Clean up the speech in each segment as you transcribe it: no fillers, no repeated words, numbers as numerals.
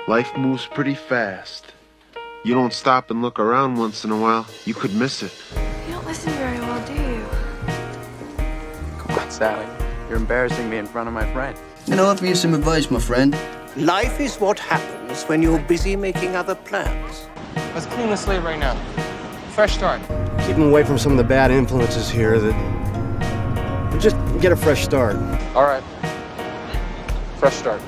Life moves pretty fast. You don't stop and look around once in a while, you could miss it. You don't listen very well, do you? Come on, Sally. You're embarrassing me in front of my friend. Can I offer you some advice, my friend? Life is what happens when you're busy making other plans. Let's clean the slate right now. Fresh start. Keep him away from some of the bad influences here that... Just get a fresh start. All right. Fresh start.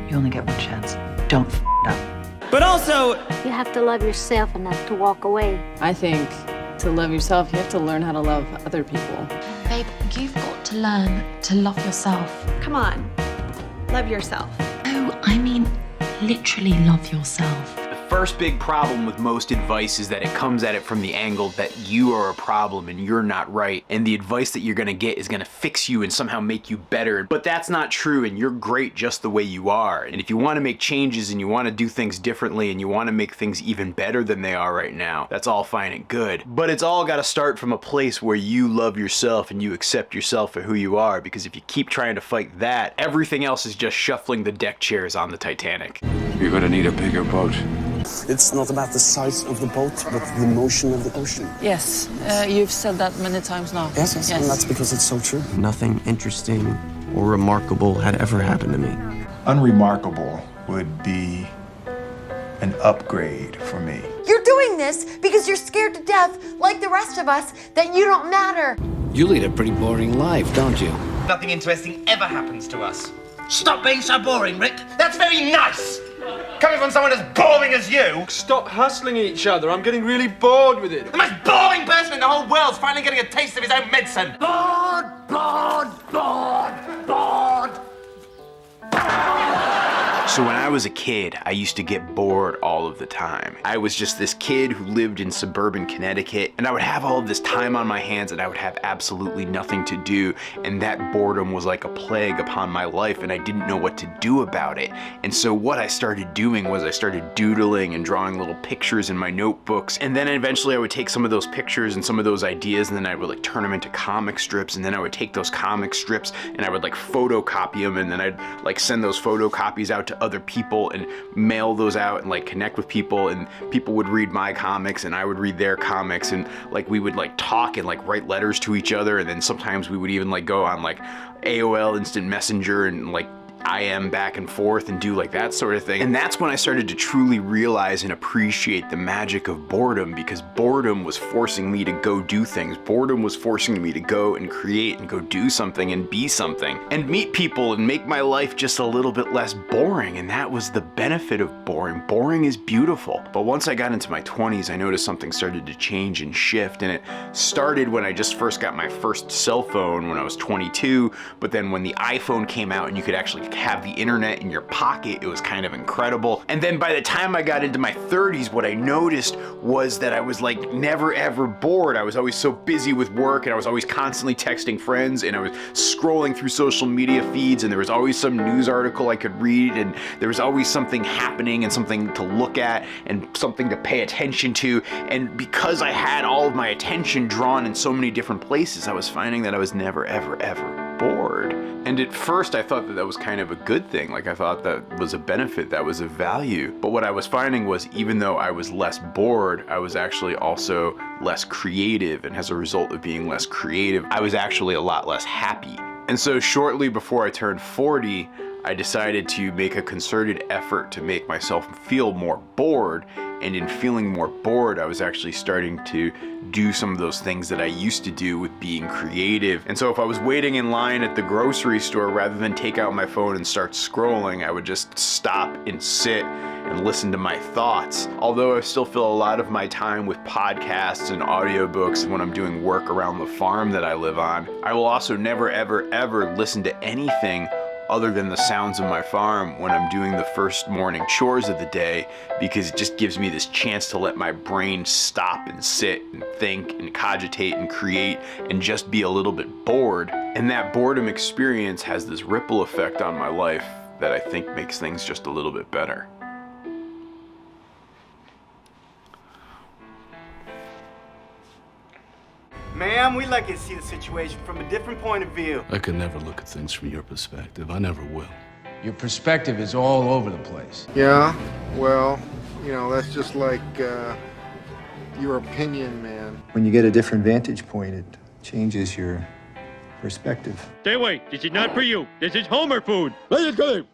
You only get one chance. Don't f it up. But also, you have to love yourself enough to walk away. I think to love yourself, you have to learn how to love other people. Babe, you've got to learn to love yourself. Come on. Love yourself. Oh, I mean, literally love yourself. First big problem with most advice is that it comes at it from the angle that you are a problem and you're not right, and the advice that you're gonna get is gonna fix you and somehow make you better. But that's not true, and you're great just the way you are. And if you want to make changes and you want to do things differently and you want to make things even better than they are right now, that's all fine and good. But it's all got to start from a place where you love yourself and you accept yourself for who you are, because if you keep trying to fight that, everything else is just shuffling the deck chairs on the Titanic. You're gonna need a bigger boat. It's not about the size of the boat, but the motion of the ocean. Yes, you've said that many times now. Yes, and that's because it's so true. Nothing interesting or remarkable had ever happened to me. Unremarkable would be an upgrade for me. You're doing this because you're scared to death, like the rest of us, that you don't matter. You lead a pretty boring life, don't you? nothing interesting ever happens to us. Stop being so boring, Rick. That's very nice. Coming from someone as boring as you. Stop hassling each other. I'm getting really bored with it. The most boring person in the whole world's finally getting a taste of his own medicine. Bored, bored, bored, bored. So when I was a kid, I used to get bored all of the time. I was just this kid who lived in suburban Connecticut, and I would have all of this time on my hands and I would have absolutely nothing to do, and that boredom was like a plague upon my life and I didn't know what to do about it. And so what I started doing was I started doodling and drawing little pictures in my notebooks, and then eventually I would take some of those pictures and some of those ideas and then I would like turn them into comic strips, and then I would take those comic strips and I would like photocopy them, and then I'd like send those photocopies out to other people and mail those out and like connect with people, and people would read my comics and I would read their comics, and like we would like talk and like write letters to each other, and then sometimes we would even like go on like AOL Instant Messenger and like IM back and forth and do like that sort of thing. And that's when I started to truly realize and appreciate the magic of boredom, because boredom was forcing me to go do things. Boredom was forcing me to go and create and go do something and be something and meet people and make my life just a little bit less boring. And that was the benefit of boring. Boring is beautiful. But once I got into my 20s, I noticed something started to change and shift, and it started when I just first got my first cell phone when I was 22, but then when the iPhone came out and you could actually have the internet in your pocket, it was kind of incredible. And then by the time I got into my 30s, what I noticed was that I was like never ever bored. I was always so busy with work, and I was always constantly texting friends, and I was scrolling through social media feeds, and there was always some news article I could read, and there was always something happening and something to look at and something to pay attention to. And because I had all of my attention drawn in so many different places, I was finding that I was never ever ever bored. And at first I thought that that was kind of a good thing. Like I thought that was a benefit, that was a value. But what I was finding was, even though I was less bored, I was actually also less creative. And as a result of being less creative, I was actually a lot less happy. And so shortly before I turned 40, I decided to make a concerted effort to make myself feel more bored. And in feeling more bored, I was actually starting to do some of those things that I used to do with being creative. And so if I was waiting in line at the grocery store, rather than take out my phone and start scrolling, I would just stop and sit and listen to my thoughts. Although I still fill a lot of my time with podcasts and audiobooks when I'm doing work around the farm that I live on, I will also never ever ever listen to anything other than the sounds of my farm when I'm doing the first morning chores of the day, because it just gives me this chance to let my brain stop and sit and think and cogitate and create and just be a little bit bored. And that boredom experience has this ripple effect on my life that I think makes things just a little bit better. Ma'am, we'd like you to see the situation from a different point of view. I could never look at things from your perspective. I never will. Your perspective is all over the place. Yeah, Well, you know, that's just like your opinion, man. When you get a different vantage point, it changes your perspective. Stay away. This is not for you. This is Homer food. You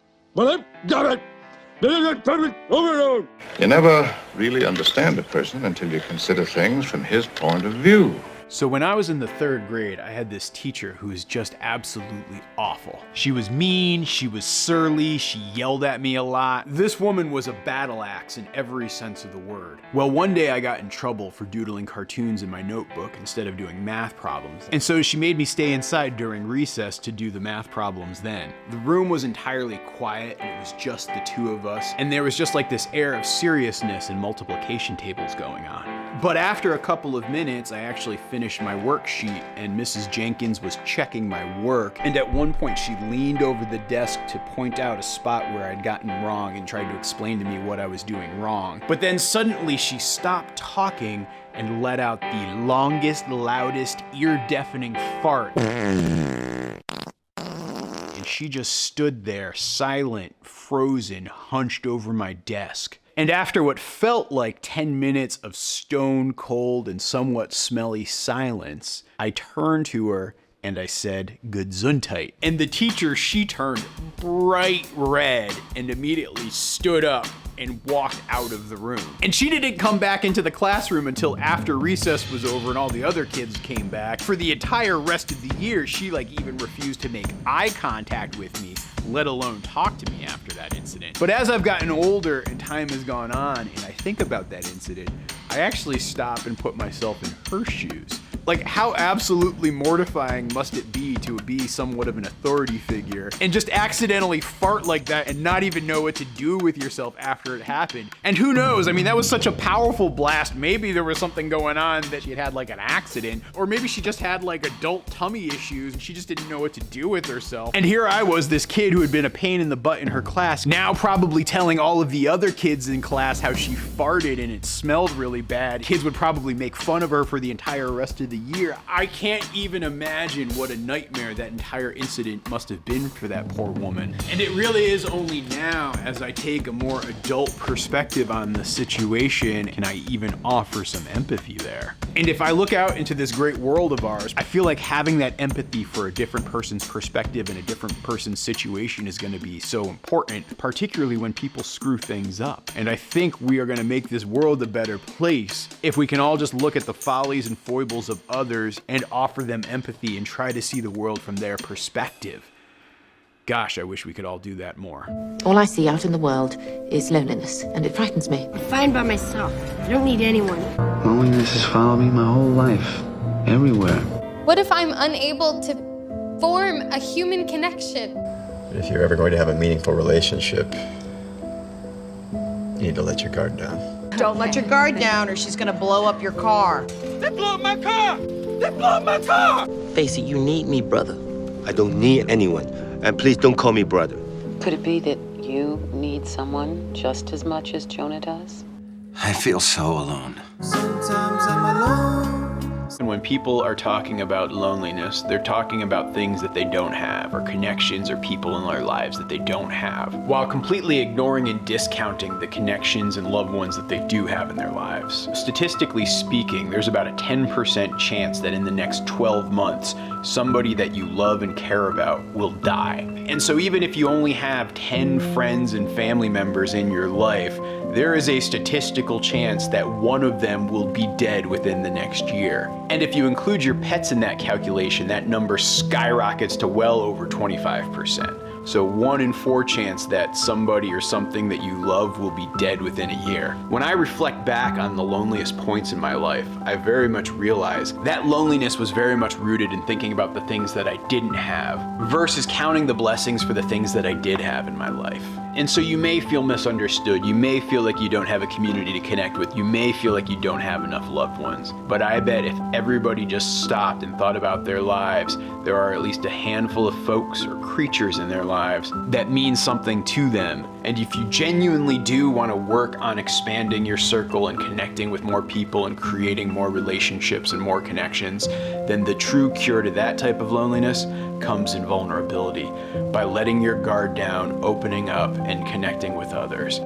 never really understand a person until you consider things from his point of view. So when I was in the 3rd grade, I had this teacher who was just absolutely awful. She was mean, she was surly, she yelled at me a lot. This woman was a battle axe in every sense of the word. Well, one day I got in trouble for doodling cartoons in my notebook instead of doing math problems. And so she made me stay inside during recess to do the math problems then. The room was entirely quiet and it was just the 2 of us. And there was just like this air of seriousness and multiplication tables going on. But after a couple of minutes, I actually finished my worksheet and Mrs. Jenkins was checking my work. And at one point she leaned over the desk to point out a spot where I'd gotten wrong and tried to explain to me what I was doing wrong. But then suddenly she stopped talking and let out the longest, loudest, ear-deafening fart. And she just stood there, silent, frozen, hunched over my desk. And after what felt like 10 minutes of stone cold and somewhat smelly silence, I turned to her and I said, "Gesundheit." And the teacher, she turned bright red and immediately stood up and walked out of the room. And she didn't come back into the classroom until after recess was over and all the other kids came back. For the entire rest of the year, she even refused to make eye contact with me, let alone talk to me after that incident. But as I've gotten older and time has gone on and I think about that incident, I actually stop and put myself in her shoes. Like, how absolutely mortifying must it be to be somewhat of an authority figure and just accidentally fart like that and not even know what to do with yourself after it happened? And who knows? I mean, that was such a powerful blast. Maybe there was something going on that she had an accident, or maybe she just had adult tummy issues and she just didn't know what to do with herself. And here I was, this kid who had been a pain in the butt in her class, now probably telling all of the other kids in class how she farted and it smelled really bad. Kids would probably make fun of her for the entire rest of the year. I can't even imagine what a nightmare that entire incident must have been for that poor woman. And it really is only now, as I take a more adult perspective on the situation, can I even offer some empathy there. And if I look out into this great world of ours, I feel like having that empathy for a different person's perspective and a different person's situation is going to be so important, particularly when people screw things up. And I think we are going to make this world a better place if we can all just look at the follies and foibles of others and offer them empathy and try to see the world from their perspective. Gosh, I wish we could all do that more. All I see out in the world is loneliness, and it frightens me. I'm fine by myself. I don't need anyone. Loneliness has followed me my whole life, everywhere. What if I'm unable to form a human connection? If you're ever going to have a meaningful relationship, you need to let your guard down. Don't let your guard down or she's gonna blow up your car. They blew up my car! They blew up my car! Face it, you need me, brother. I don't need anyone. And please don't call me brother. Could it be that you need someone just as much as Jonah does? I feel so alone. Sometimes I'm alone. And when people are talking about loneliness, they're talking about things that they don't have, or connections or people in their lives that they don't have, while completely ignoring and discounting the connections and loved ones that they do have in their lives. Statistically speaking, there's about a 10% chance that in the next 12 months, somebody that you love and care about will die. And so even if you only have 10 friends and family members in your life, there is a statistical chance that one of them will be dead within the next year. And if you include your pets in that calculation, that number skyrockets to well over 25%. So 1 in 4 chance that somebody or something that you love will be dead within a year. When I reflect back on the loneliest points in my life, I very much realize that loneliness was very much rooted in thinking about the things that I didn't have versus counting the blessings for the things that I did have in my life. And so you may feel misunderstood. You may feel like you don't have a community to connect with. You may feel like you don't have enough loved ones. But I bet if everybody just stopped and thought about their lives, there are at least a handful of folks or creatures in their lives that mean something to them. And if you genuinely do want to work on expanding your circle and connecting with more people and creating more relationships and more connections, then the true cure to that type of loneliness comes in vulnerability, by letting your guard down, opening up, and connecting with others.